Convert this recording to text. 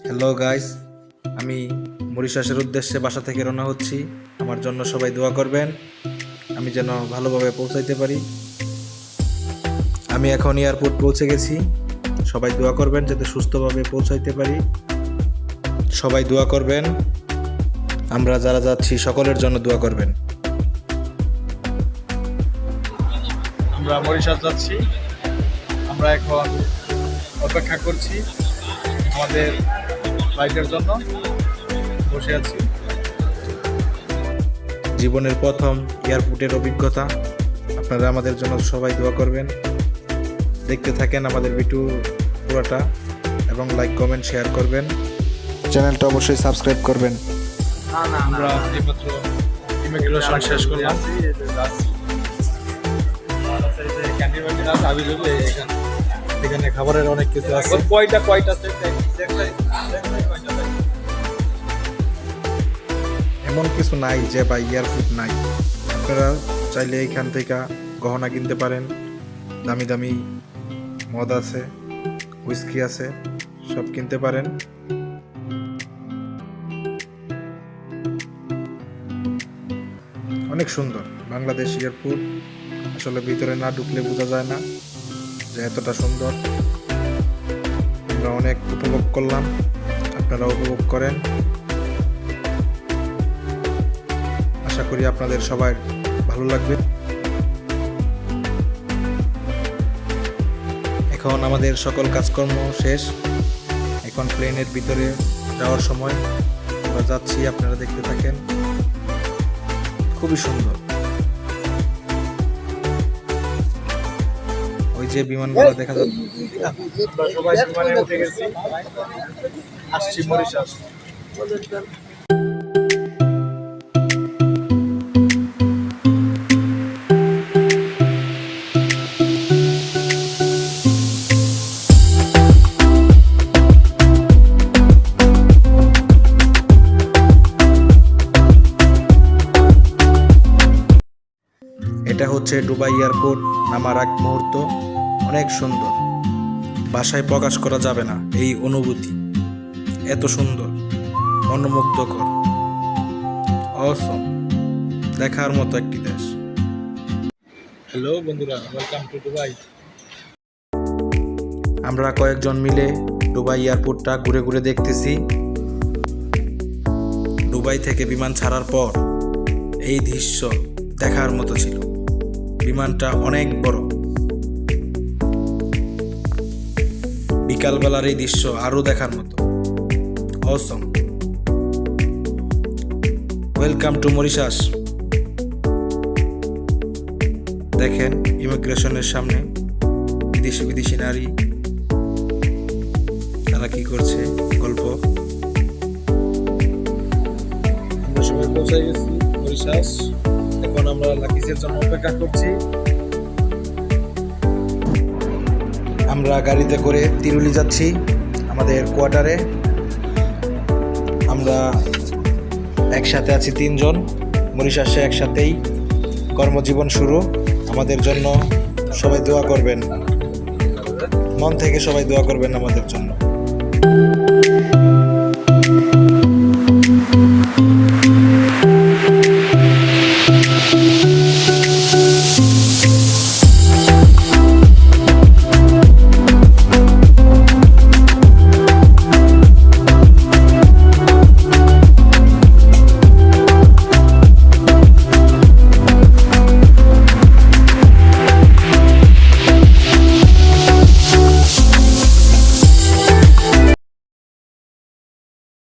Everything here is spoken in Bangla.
হ্যালো গাইস, আমি মরিশাসের উদ্দেশ্যে বাসা থেকে রওনা হচ্ছি। আমার জন্য সবাই দোয়া করবেন, আমি যেন ভালোভাবে পৌঁছাইতে পারি। আমি এখন এয়ারপোর্ট পৌঁছে গেছি। সবাই দোয়া করবেন যাতে সুস্থভাবে পৌঁছাইতে পারি। সবাই দোয়া করবেন, আমরা যারা যাচ্ছি সকলের জন্য দোয়া করবেন। আমরা মরিশাস যাচ্ছি। আমরা এখন অপেক্ষা করছি আমাদের ফ্লাইটের জন্য, বসে আছি। জীবনের প্রথম এয়ারপোর্টের অভিজ্ঞতা। আপনারা আমাদের জন্য সবাই দোয়া করবেন। দেখতে থাকেন আমাদের ভিডিও পুরোটা এবং লাইক কমেন্ট শেয়ার করবেন। চ্যানেলটা অবশ্যই সাবস্ক্রাইব করবেন। আমরা এইমাত্র ইমিগ্রেশন শেষ করলাম। এখানে খাবারের অনেক কিছু আছে। এমন কিছু নাই যে বা এয়ারপোর্ট নাই। আপনারা চাইলে এইখান থেকে গহনা কিনতে পারেন। দামি দামি মদ আছে, হুইস্কি আছে, সব কিনতে পারেন। অনেক সুন্দর বাংলাদেশ এয়ারপোর্ট। আসলে ভিতরে না ঢুকলে বোঝা যায় না যে এতটা সুন্দর। আমরা অনেক উপভোগ করলাম, আপনারা উপভোগ করেন। আশা করি আপনাদের সবার ভালো লাগবে। এখন আমাদের সকল কাজকর্ম শেষ। এখন প্লেনের ভিতরে যাওয়ার সময় আমরা যাচ্ছি, আপনারা দেখতে থাকেন। খুবই সুন্দর। ওই যে বিমানগুলো দেখা যাচ্ছে। সবাই বিমানে উঠে গেছি, আসছি মরিশাস। এটা হচ্ছে দুবাই এয়ারপোর্ট। নামার আগ মুহূর্ত অনেক সুন্দর, ভাষায় প্রকাশ করা যাবে না এই অনুভূতি। এত সুন্দর, মনোমুগ্ধকর, অসম, দেখার মতো একটি দেশ। হ্যালো বন্ধুরা, ওয়েলকাম টু দুবাই। আমরা কয়েকজন মিলে দুবাই এয়ারপোর্টটা ঘুরে ঘুরে দেখতেছি। দুবাই থেকে বিমান ছাড়ার পর এই দৃশ্য দেখার মতো ছিল। বিমানটা অনেক বড়। বিকালবেলার এই দৃশ্য আরো দেখার মতো অসম। Welcome to Mauritius. দেখেন ইমিগ্রেশনের সামনে বিদেশি বিদেশি নারী, তারা কি করছে গল্প। আমরা সবাই পৌঁছে গেছি মরিশাস। এখন আমরা লাগেজের জন্য অপেক্ষা করছি। আমরা গাড়িতে করে তিরুলি যাচ্ছি আমাদের কোয়ার্টারে। আমরা একসাথে আছি 3 জন। মরিশাসে একসাথেই কর্মজীবন শুরু। আমাদের জন্য সবাই দোয়া করবেন, মন থেকে সবাই দোয়া করবেন আমাদের জন্য।